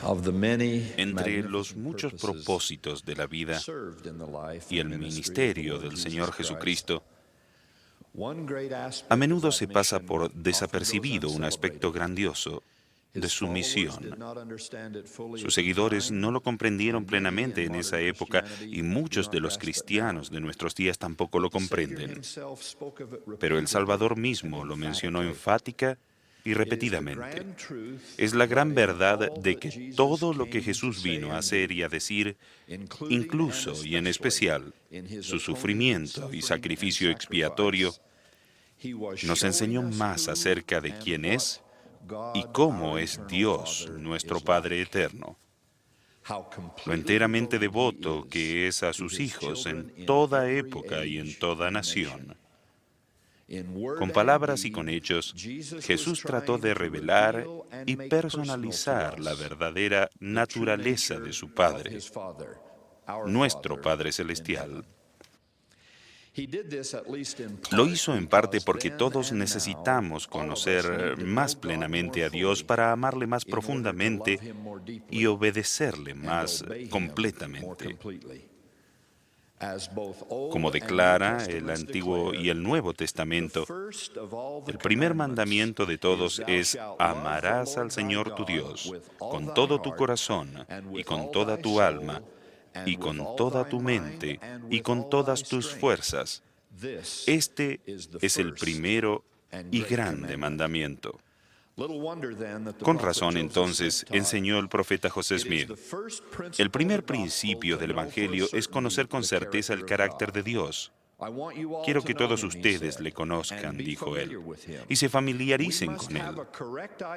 Entre los muchos propósitos de la vida y el ministerio del Señor Jesucristo, a menudo se pasa por desapercibido un aspecto grandioso de su misión. Sus seguidores no lo comprendieron plenamente en esa época y muchos de los cristianos de nuestros días tampoco lo comprenden. Pero el Salvador mismo lo mencionó enfática y repetidamente. Es la gran verdad de que todo lo que Jesús vino a hacer y a decir, incluso y en especial su sufrimiento y sacrificio expiatorio, nos enseñó más acerca de quién es y cómo es Dios, nuestro Padre eterno, lo enteramente devoto que es a sus hijos en toda época y en toda nación. Con palabras y con hechos, Jesús trató de revelar y personalizar la verdadera naturaleza de su Padre, nuestro Padre Celestial. Lo hizo en parte porque todos necesitamos conocer más plenamente a Dios para amarle más profundamente y obedecerle más completamente. Como declara el Antiguo y el Nuevo Testamento, el primer mandamiento de todos es: amarás al Señor tu Dios con todo tu corazón y con toda tu alma y con toda tu mente y con todas tus fuerzas. Este es el primero y grande mandamiento. Con razón, entonces, enseñó el profeta José Smith: el primer principio del Evangelio es conocer con certeza el carácter de Dios. Quiero que todos ustedes le conozcan, dijo él, y se familiaricen con él.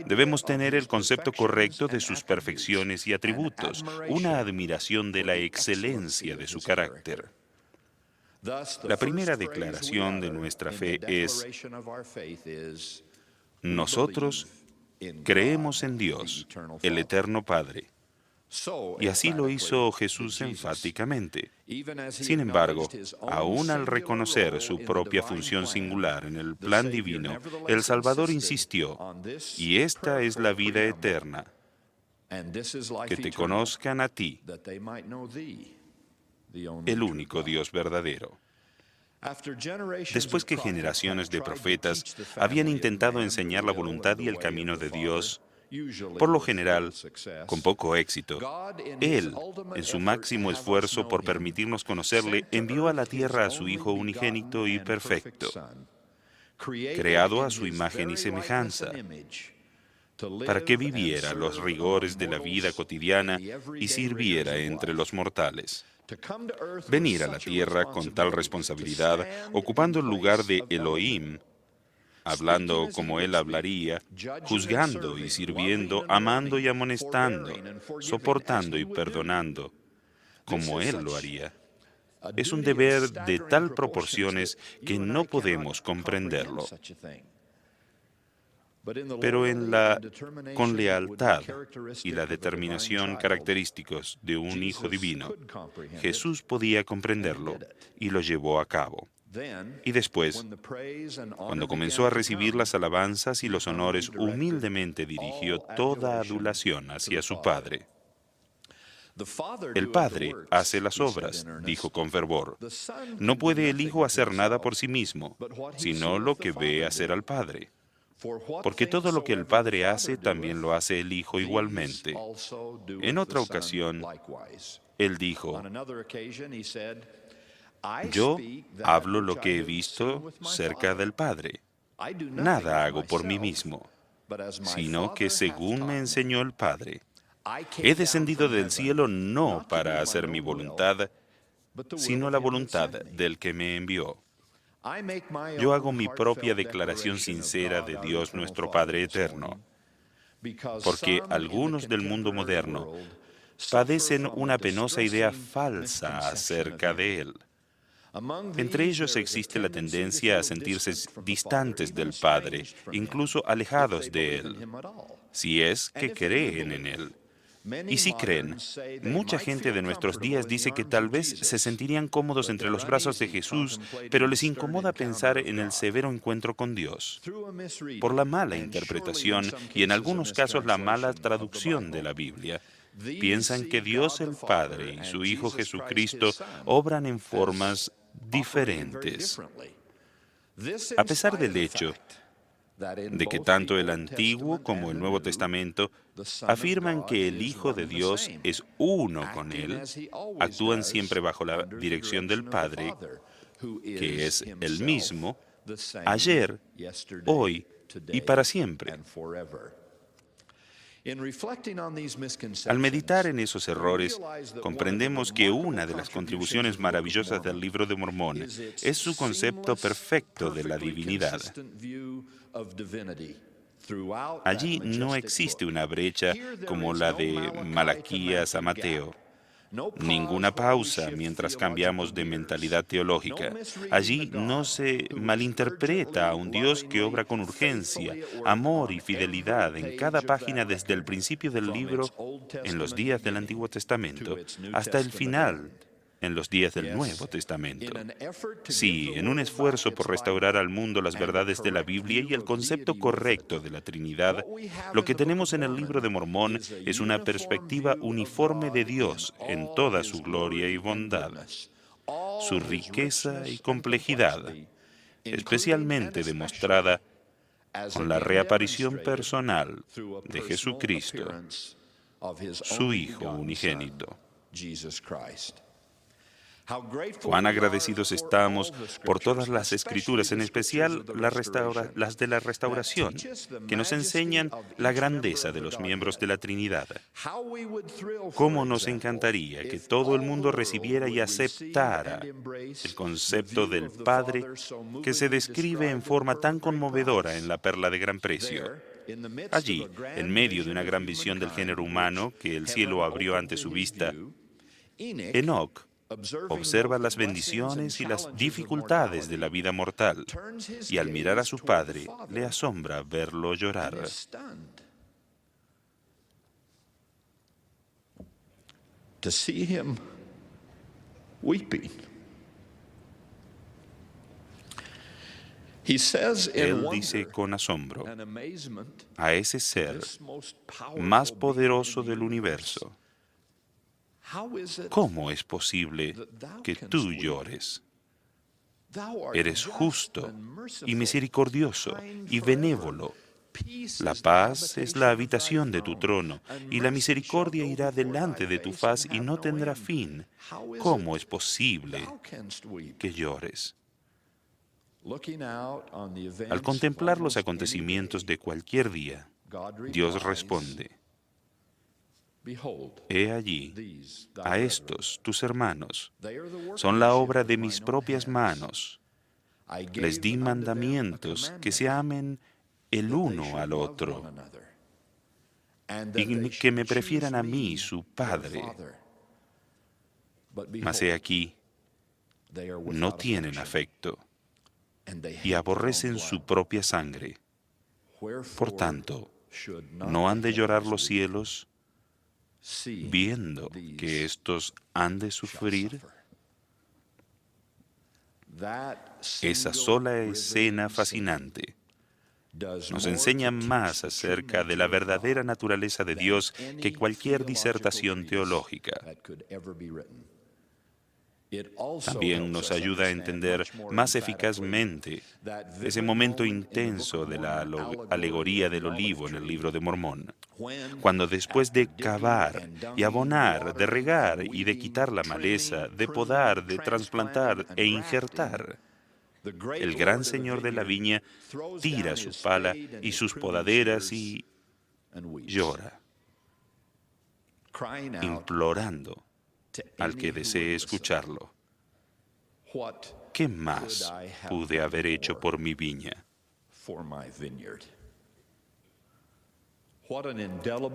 Debemos tener el concepto correcto de sus perfecciones y atributos, una admiración de la excelencia de su carácter. La primera declaración de nuestra fe es: nosotros creemos en Dios, el Eterno Padre. Y así lo hizo Jesús enfáticamente. Sin embargo, aún al reconocer su propia función singular en el plan divino, el Salvador insistió: y esta es la vida eterna, que te conozcan a ti, el único Dios verdadero. Después que generaciones de profetas habían intentado enseñar la voluntad y el camino de Dios, por lo general, con poco éxito, Él, en su máximo esfuerzo por permitirnos conocerle, envió a la tierra a su Hijo unigénito y perfecto, creado a su imagen y semejanza, para que viviera los rigores de la vida cotidiana y sirviera entre los mortales. Venir a la tierra con tal responsabilidad, ocupando el lugar de Elohim, hablando como Él hablaría, juzgando y sirviendo, amando y amonestando, soportando y perdonando, como Él lo haría. Es un deber de tal proporciones que no podemos comprenderlo. Pero con lealtad y la determinación característicos de un Hijo divino, Jesús podía comprenderlo y lo llevó a cabo. Y después, cuando comenzó a recibir las alabanzas y los honores, humildemente dirigió toda adulación hacia su Padre. El Padre hace las obras, dijo con fervor. No puede el Hijo hacer nada por sí mismo, sino lo que ve hacer al Padre. Porque todo lo que el Padre hace, también lo hace el Hijo igualmente. En otra ocasión, Él dijo: yo hablo lo que he visto cerca del Padre. Nada hago por mí mismo, sino que según me enseñó el Padre. He descendido del cielo no para hacer mi voluntad, sino la voluntad del que me envió. Yo hago mi propia declaración sincera de Dios nuestro Padre eterno, porque algunos del mundo moderno padecen una penosa idea falsa acerca de Él. Entre ellos existe la tendencia a sentirse distantes del Padre, incluso alejados de Él, si es que creen en Él. Y si creen, mucha gente de nuestros días dice que tal vez se sentirían cómodos entre los brazos de Jesús, pero les incomoda pensar en el severo encuentro con Dios. Por la mala interpretación y en algunos casos la mala traducción de la Biblia, piensan que Dios el Padre y su Hijo Jesucristo obran en formas diferentes. A pesar del hecho de que tanto el Antiguo como el Nuevo Testamento afirman que el Hijo de Dios es uno con Él, actúan siempre bajo la dirección del Padre, que es el mismo, ayer, hoy y para siempre. Al meditar en esos errores, comprendemos que una de las contribuciones maravillosas del Libro de Mormón es su concepto perfecto de la divinidad. Allí no existe una brecha como la de Malaquías a Mateo. Ninguna pausa mientras cambiamos de mentalidad teológica. Allí no se malinterpreta a un Dios que obra con urgencia, amor y fidelidad en cada página desde el principio del libro en los días del Antiguo Testamento hasta el final en los días del Nuevo Testamento. Sí, en un esfuerzo por restaurar al mundo las verdades de la Biblia y el concepto correcto de la Trinidad, lo que tenemos en el Libro de Mormón es una perspectiva uniforme de Dios en toda su gloria y bondad, su riqueza y complejidad, especialmente demostrada con la reaparición personal de Jesucristo, su Hijo unigénito. Cuán agradecidos estamos por todas las Escrituras, en especial las de la Restauración, que nos enseñan la grandeza de los miembros de la Trinidad. Cómo nos encantaría que todo el mundo recibiera y aceptara el concepto del Padre que se describe en forma tan conmovedora en la Perla de Gran Precio. Allí, en medio de una gran visión del género humano que el cielo abrió ante su vista, Enoc observa las bendiciones y las dificultades de la vida mortal, y al mirar a su padre, le asombra verlo llorar. To see him weeping. Él dice con asombro a ese ser más poderoso del universo: ¿cómo es posible que tú llores? Eres justo y misericordioso y benévolo. La paz es la habitación de tu trono, y la misericordia irá delante de tu faz y no tendrá fin. ¿Cómo es posible que llores? Al contemplar los acontecimientos de cualquier día, Dios responde: He allí a estos, tus hermanos, son la obra de mis propias manos. Les di mandamientos que se amen el uno al otro y que me prefieran a mí, su Padre. Mas he aquí, no tienen afecto y aborrecen su propia sangre. Por tanto, ¿no han de llorar los cielos viendo que éstos han de sufrir? Esa sola escena fascinante nos enseña más acerca de la verdadera naturaleza de Dios que cualquier disertación teológica. También nos ayuda a entender más eficazmente ese momento intenso de la alegoría del olivo en el Libro de Mormón, cuando después de cavar y abonar, de regar y de quitar la maleza, de podar, de trasplantar e injertar, el gran señor de la viña tira su pala y sus podaderas y llora, implorando al que desee escucharlo: ¿qué más pude haber hecho por mi viña?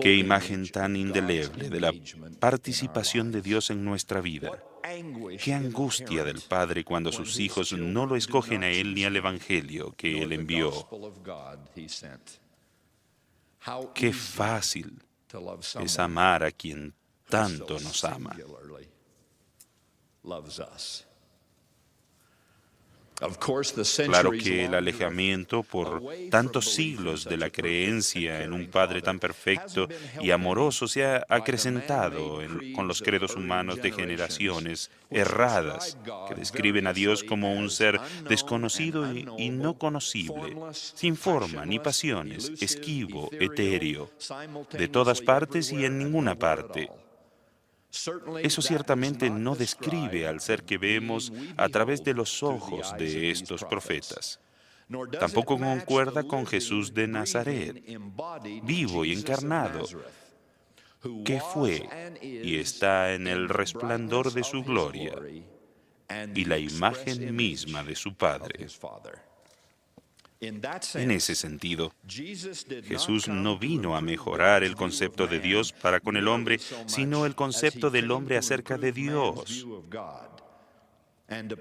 Qué imagen tan indeleble de la participación de Dios en nuestra vida. Qué angustia del Padre cuando sus hijos no lo escogen a Él ni al Evangelio que Él envió. Qué fácil es amar a quien tanto nos ama. Claro que el alejamiento por tantos siglos de la creencia en un Padre tan perfecto y amoroso se ha acrecentado con los credos humanos de generaciones erradas que describen a Dios como un ser desconocido y no conocible, sin forma ni pasiones, esquivo, etéreo, de todas partes y en ninguna parte. Eso ciertamente no describe al ser que vemos a través de los ojos de estos profetas. Tampoco concuerda con Jesús de Nazaret, vivo y encarnado, que fue y está en el resplandor de su gloria y la imagen misma de su Padre. En ese sentido, Jesús no vino a mejorar el concepto de Dios para con el hombre, sino el concepto del hombre acerca de Dios,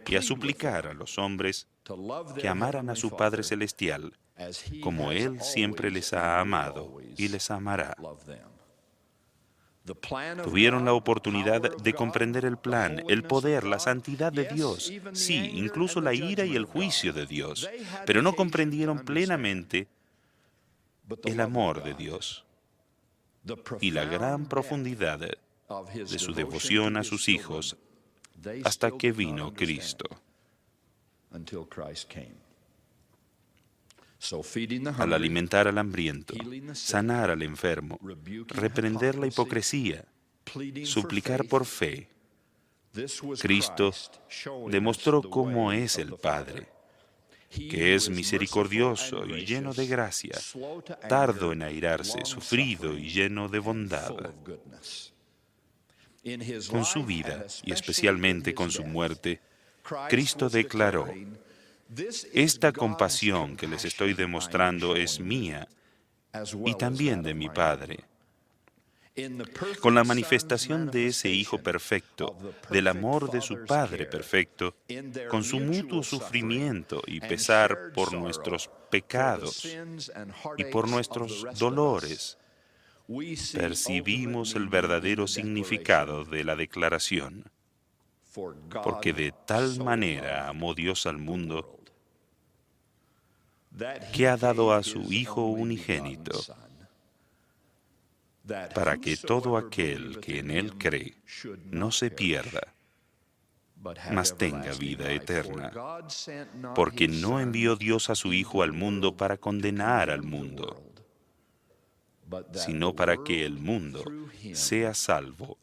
y a suplicar a los hombres que amaran a su Padre Celestial, como Él siempre les ha amado y les amará. Tuvieron la oportunidad de comprender el plan, el poder, la santidad de Dios, sí, incluso la ira y el juicio de Dios, pero no comprendieron plenamente el amor de Dios y la gran profundidad de su devoción a sus hijos hasta que vino Cristo. Al alimentar al hambriento, sanar al enfermo, reprender la hipocresía, suplicar por fe, Cristo demostró cómo es el Padre, que es misericordioso y lleno de gracia, tardo en airarse, sufrido y lleno de bondad. Con su vida, y especialmente con su muerte, Cristo declaró: esta compasión que les estoy demostrando es mía y también de mi Padre. Con la manifestación de ese Hijo perfecto, del amor de su Padre perfecto, con su mutuo sufrimiento y pesar por nuestros pecados y por nuestros dolores, percibimos el verdadero significado de la declaración. Porque de tal manera amó Dios al mundo, que ha dado a su Hijo unigénito, para que todo aquel que en Él cree no se pierda, mas tenga vida eterna. Porque no envió Dios a su Hijo al mundo para condenar al mundo, sino para que el mundo sea salvo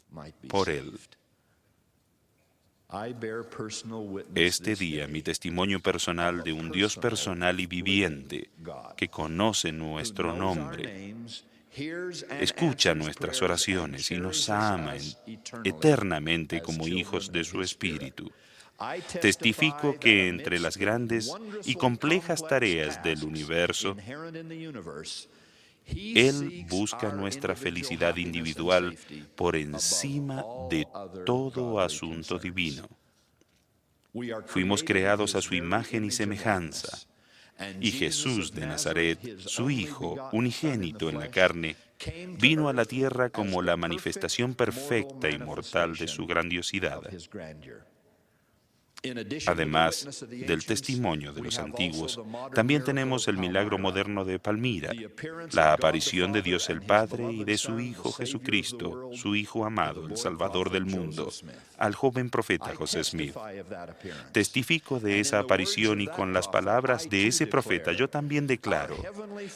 por Él. Este día, mi testimonio personal de un Dios personal y viviente que conoce nuestro nombre, escucha nuestras oraciones y nos ama eternamente como hijos de su Espíritu. Testifico que entre las grandes y complejas tareas del universo, Él busca nuestra felicidad individual por encima de todo asunto divino. Fuimos creados a su imagen y semejanza, y Jesús de Nazaret, su Hijo, unigénito en la carne, vino a la tierra como la manifestación perfecta y mortal de su grandiosidad. Además del testimonio de los antiguos, también tenemos el milagro moderno de Palmira, la aparición de Dios el Padre y de su Hijo Jesucristo, su Hijo amado, el Salvador del mundo, al joven profeta José Smith. Testifico de esa aparición y con las palabras de ese profeta yo también declaro: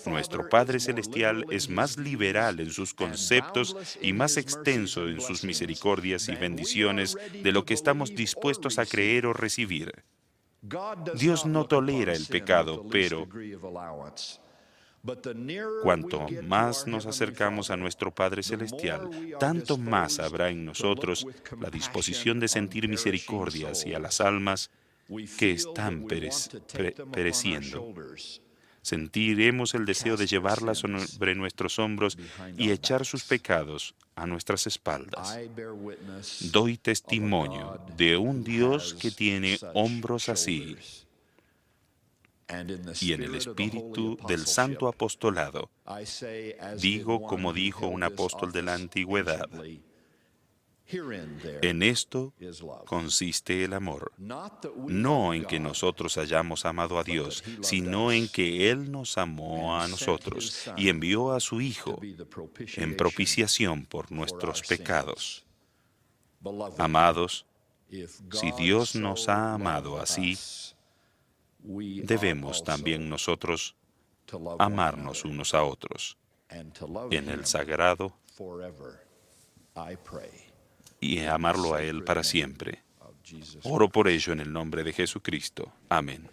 nuestro Padre Celestial es más liberal en sus conceptos y más extenso en sus misericordias y bendiciones de lo que estamos dispuestos a creer o recibir. Dios no tolera el pecado, pero cuanto más nos acercamos a nuestro Padre Celestial, tanto más habrá en nosotros la disposición de sentir misericordia hacia las almas que están pereciendo. Sentiremos el deseo de llevarlas sobre nuestros hombros y echar sus pecados a nuestras espaldas. Doy testimonio de un Dios que tiene hombros así. y en el espíritu del santo apostolado. Digo como dijo un apóstol de la antigüedad: en esto consiste el amor, no en que nosotros hayamos amado a Dios, sino en que Él nos amó a nosotros y envió a su Hijo en propiciación por nuestros pecados. Amados, si Dios nos ha amado así, debemos también nosotros amarnos unos a otros en el sagrado y amarlo a Él para siempre. Oro por ello en el nombre de Jesucristo. Amén.